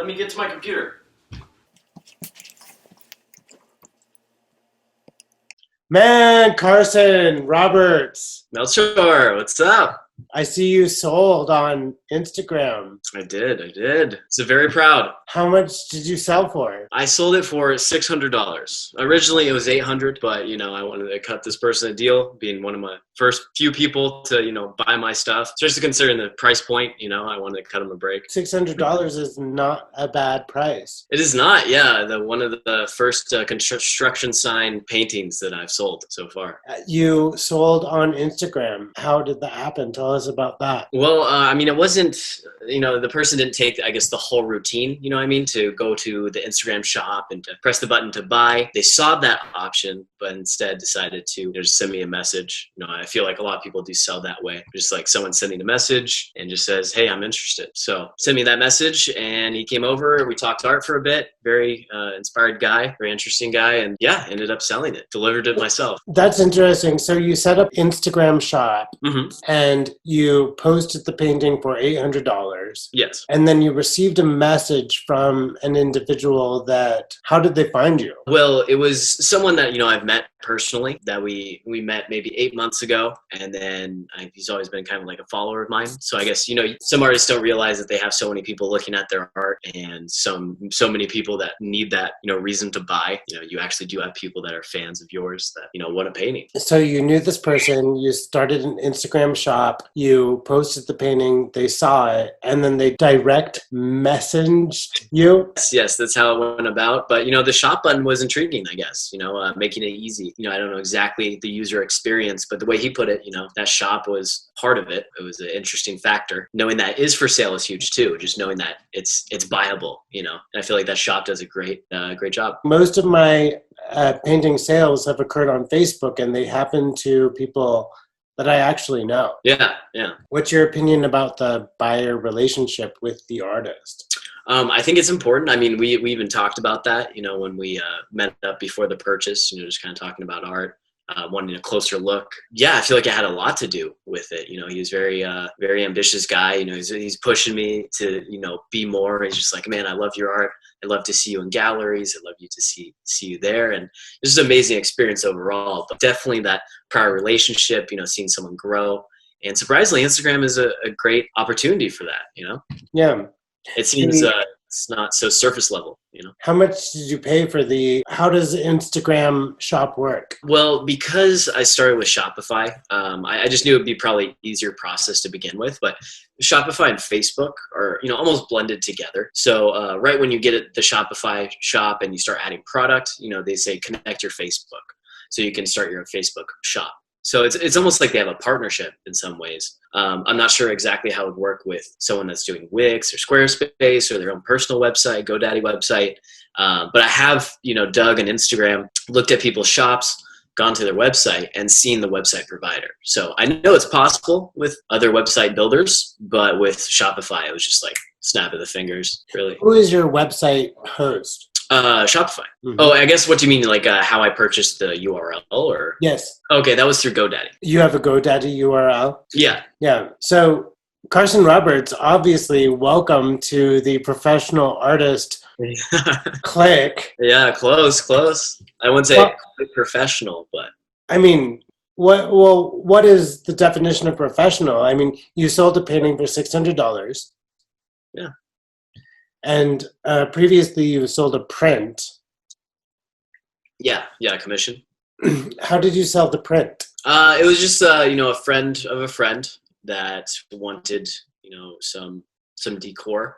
Let me get to my computer. Man, Carson Roberts, Melchor, what's up? I see you sold on Instagram. I did. So very proud. How much did you sell for? I sold it for $600. Originally it was $800, but I wanted to cut this person a deal, being one of my first few people to, buy my stuff. Especially considering the price point, I wanted to cut him a break. $600 is not a bad price. It is not, yeah. One of the first construction sign paintings that I've sold so far. You sold on Instagram. How did that happen? Tell us about that. Well, it wasn't, the person didn't take, I guess, the whole routine, to go to the Instagram shop and to press the button to buy. They saw that option, but instead decided to just send me a message. I feel like a lot of people do sell that way. Just like someone sending a message and just says, hey, I'm interested. So send me that message, and he came over. We talked art for a bit. Very inspired guy, very interesting guy. And yeah, ended up selling it, delivered it myself. That's interesting. So you set up Instagram shop and you posted the painting for $800. Yes. And then you received a message from an individual how did they find you? Well, it was someone that, I've met personally, that we met maybe 8 months ago. And then he's always been kind of like a follower of mine. So I guess, some artists don't realize that they have so many people looking at their art, and so many people that need that, reason to buy. You actually do have people that are fans of yours that, want a painting. So you knew this person, you started an Instagram shop, you posted the painting, they saw it, and then they direct messaged you? Yes, that's how it went about. But, the shop button was intriguing, I guess, making it easy. I don't know exactly the user experience, but the way he put it, that shop was part of it. It was an interesting factor. Knowing that is for sale is huge too. Just knowing that it's buyable, and I feel like that shop does a great job. Most of my painting sales have occurred on Facebook, and they happen to people that I actually know. Yeah. What's your opinion about the buyer relationship with the artist? I think it's important. We even talked about that, when we met up before the purchase, just kind of talking about art, wanting a closer look. Yeah, I feel like it had a lot to do with it. He was very ambitious guy. He's pushing me to, be more. He's just like, man, I love your art. I love to see you in galleries. I love you to see you there. And this is an amazing experience overall, but definitely that prior relationship, seeing someone grow. And surprisingly, Instagram is a great opportunity for that, Yeah. It seems it's not so surface level, How much did you pay for how does the Instagram shop work? Well, because I started with Shopify, I just knew it'd be probably easier process to begin with, but Shopify and Facebook are, almost blended together. So right when you get at the Shopify shop and you start adding product, they say connect your Facebook. So you can start your Facebook shop. So it's almost like they have a partnership in some ways. I'm not sure exactly how it would work with someone that's doing Wix or Squarespace or their own personal website, GoDaddy website. But I have, dug on Instagram, looked at people's shops, gone to their website, and seen the website provider. So I know it's possible with other website builders, but with Shopify, it was just like snap of the fingers, really. Who is your website host? Shopify. Mm-hmm. Oh, I guess what do you mean, like how I purchased the URL or? Yes. Okay, that was through GoDaddy. You have a GoDaddy URL? Yeah. Yeah. So Carson Roberts, obviously welcome to the professional artist clique. Yeah, close. I wouldn't say professional, but. What is the definition of professional? You sold a painting for $600. Yeah. And previously you sold a print. Yeah, commission. How did you sell the print? It was just a friend of a friend that wanted some decor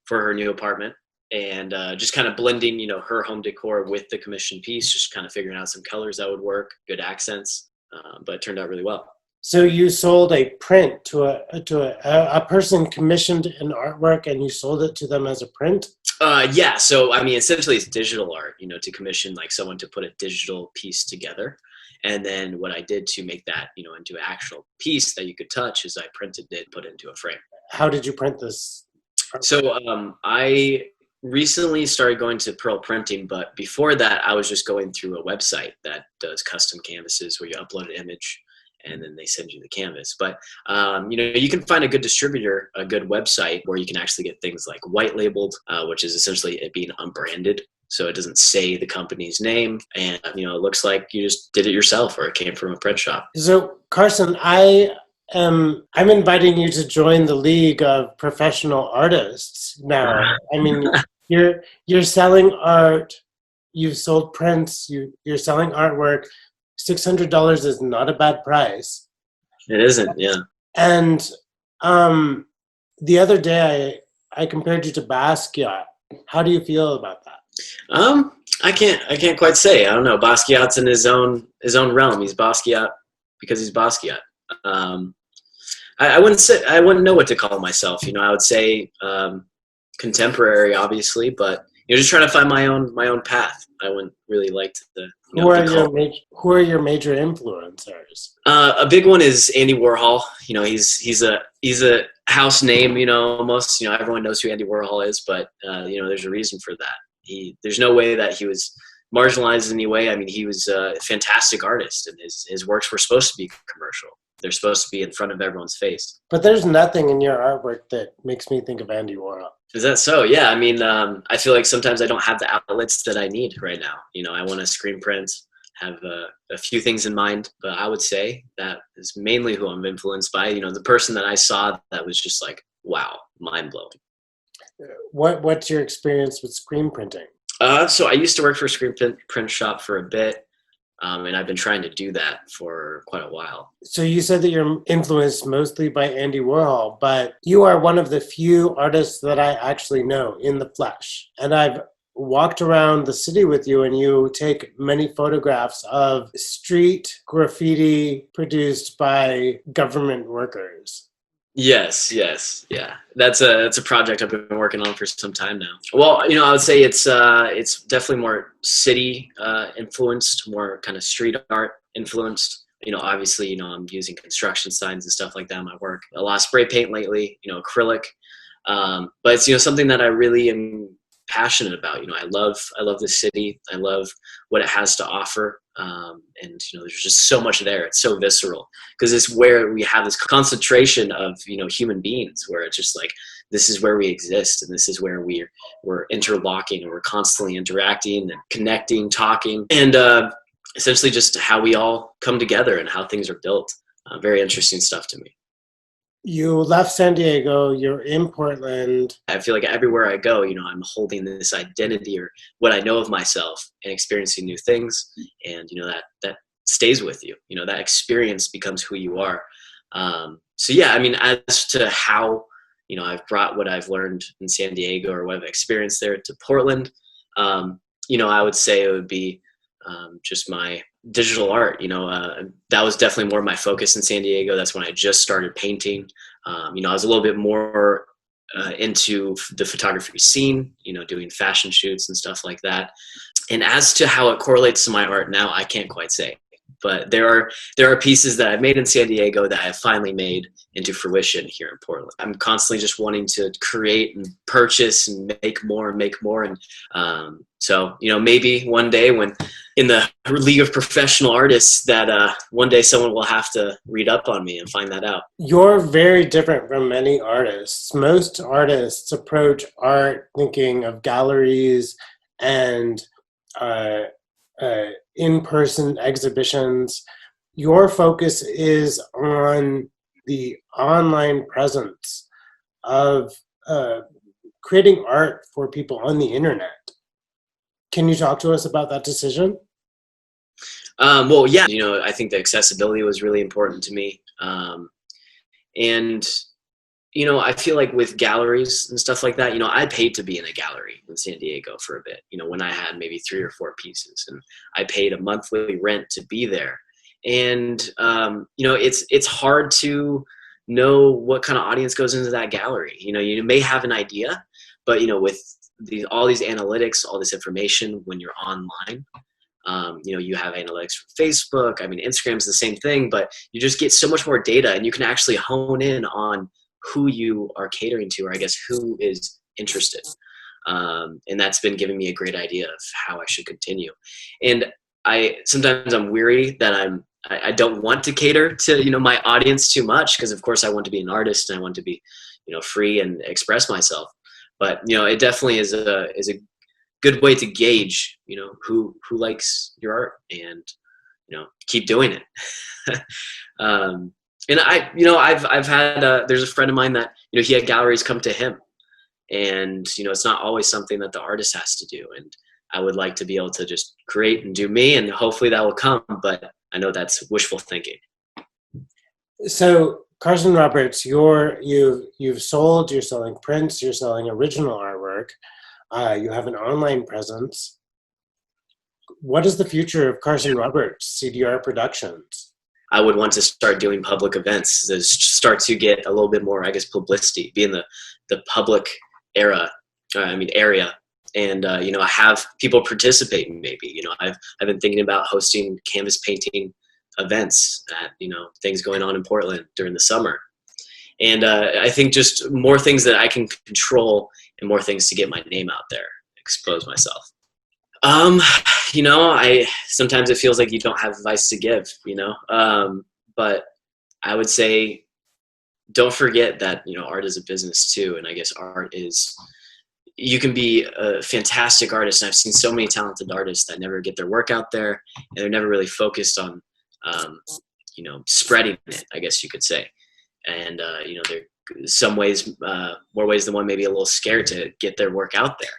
for her new apartment, and just kind of blending her home decor with the commission piece, just kind of figuring out some colors that would work, good accents, but it turned out really well. So you sold a print to a person commissioned an artwork, and you sold it to them as a print? Yeah. So, essentially it's digital art, to commission like someone to put a digital piece together. And then what I did to make that, into an actual piece that you could touch is I printed it, put it into a frame. How did you print this artwork? So I recently started going to Pearl Printing, but before that I was just going through a website that does custom canvases where you upload an image and then they send you the canvas. But you can find a good distributor, a good website where you can actually get things like white labeled, which is essentially it being unbranded. So it doesn't say the company's name, and it looks like you just did it yourself or it came from a print shop. So Carson, I'm inviting you to join the League of Professional Artists now. I mean, you're selling art, you've sold prints, you're selling artwork. $600 is not a bad price. It isn't, yeah. And the other day I compared you to Basquiat. How do you feel about that? I can't quite say. I don't know. Basquiat's in his own realm. He's Basquiat because he's Basquiat. I wouldn't know what to call myself. I would say contemporary, obviously, but just trying to find my own path. I wouldn't really like to. Who are your major influencers? A big one is Andy Warhol. He's a house name. Almost. Everyone knows who Andy Warhol is, but there's a reason for that. There's no way that he was marginalized in any way. I mean, he was a fantastic artist, and his works were supposed to be commercial. They're supposed to be in front of everyone's face. But there's nothing in your artwork that makes me think of Andy Warhol. Is that so? Yeah. I mean, I feel like sometimes I don't have the outlets that I need right now. I want to screen print, have a few things in mind, but I would say that is mainly who I'm influenced by. The person that I saw that was just like, wow, mind blowing. What's your experience with screen printing? So I used to work for a screen print shop for a bit. And I've been trying to do that for quite a while. So you said that you're influenced mostly by Andy Warhol, but you are one of the few artists that I actually know in the flesh. And I've walked around the city with you, and you take many photographs of street graffiti produced by government workers. Yes, yeah. That's a project I've been working on for some time now. Well, I would say it's definitely more city influenced, more kind of street art influenced. Obviously, I'm using construction signs and stuff like that in my work. A lot of spray paint lately, acrylic. But it's something that I really am passionate about. I love the city. I love what it has to offer. And there's just so much there. It's so visceral because it's where we have this concentration of human beings, where it's just like this is where we exist, and this is where we're interlocking, and we're constantly interacting and connecting, talking, and essentially just how we all come together and how things are built. Very interesting stuff to me. You left San Diego, you're in Portland. I feel like everywhere I go, I'm holding this identity or what I know of myself and experiencing new things. And, that stays with you. That experience becomes who you are. So, yeah, I mean, as to how, I've brought what I've learned in San Diego or what I've experienced there to Portland, I would say it would be just my digital art. That was definitely more my focus in San Diego. That's when I just started painting. I was a little bit more into the photography scene, doing fashion shoots and stuff like that. And as to how it correlates to my art now, I can't quite say. But there are pieces that I've made in San Diego that I've finally made into fruition here in Portland. I'm constantly just wanting to create and purchase and make more. And so, maybe one day when in the League of Professional Artists that one day someone will have to read up on me and find that out. You're very different from many artists. Most artists approach art thinking of galleries and in-person exhibitions. Your focus is on the online presence of creating art for people on the internet. Can you talk to us about that decision? Well, yeah, I think the accessibility was really important to me. And I feel like with galleries and stuff like that, I paid to be in a gallery in San Diego for a bit, when I had maybe 3 or 4 pieces, and I paid a monthly rent to be there. And, it's hard to know what kind of audience goes into that gallery. You may have an idea, but, with all these analytics, all this information when you're online, you have analytics from Facebook. I mean, Instagram's the same thing, but you just get so much more data, and you can actually hone in on who you are catering to, or I guess who is interested. And that's been giving me a great idea of how I should continue. And sometimes I'm weary that I'm I don't want to cater to, my audience too much, because of course I want to be an artist and I want to be, free and express myself. But, it definitely is a good way to gauge, who likes your art, and, keep doing it. And I've had, there's a friend of mine that, he had galleries come to him, and, it's not always something that the artist has to do. And I would like to be able to just create and do me, and hopefully that will come. But I know that's wishful thinking. So Carson Roberts, you're selling prints, you're selling original artwork, you have an online presence. What is the future of Carson Roberts, CDR Productions? I would want to start doing public events, to start to get a little bit more, I guess, publicity, be in the public area, and have people participate. Maybe, I've been thinking about hosting canvas painting events at, things going on in Portland during the summer. And I think just more things that I can control, and more things to get my name out there, expose myself. I sometimes it feels like you don't have advice to give, but I would say don't forget that, art is a business too. And I guess you can be a fantastic artist. And I've seen so many talented artists that never get their work out there, and they're never really focused on, spreading it, I guess you could say. And, there some ways, more ways than one, maybe a little scared to get their work out there.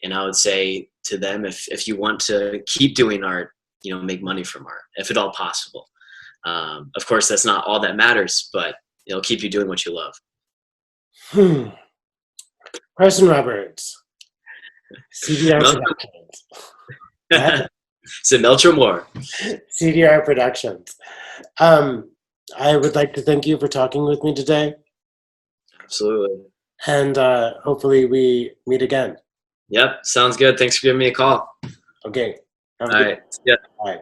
And I would say to them, if you want to keep doing art, make money from art, if at all possible. Of course, that's not all that matters, but it'll keep you doing what you love. Carson Roberts, CDR Productions. So Melchor Moore. CDR Productions. I would like to thank you for talking with me today. Absolutely. And hopefully we meet again. Yep, sounds good. Thanks for giving me a call. Okay. All right. Yeah. Bye.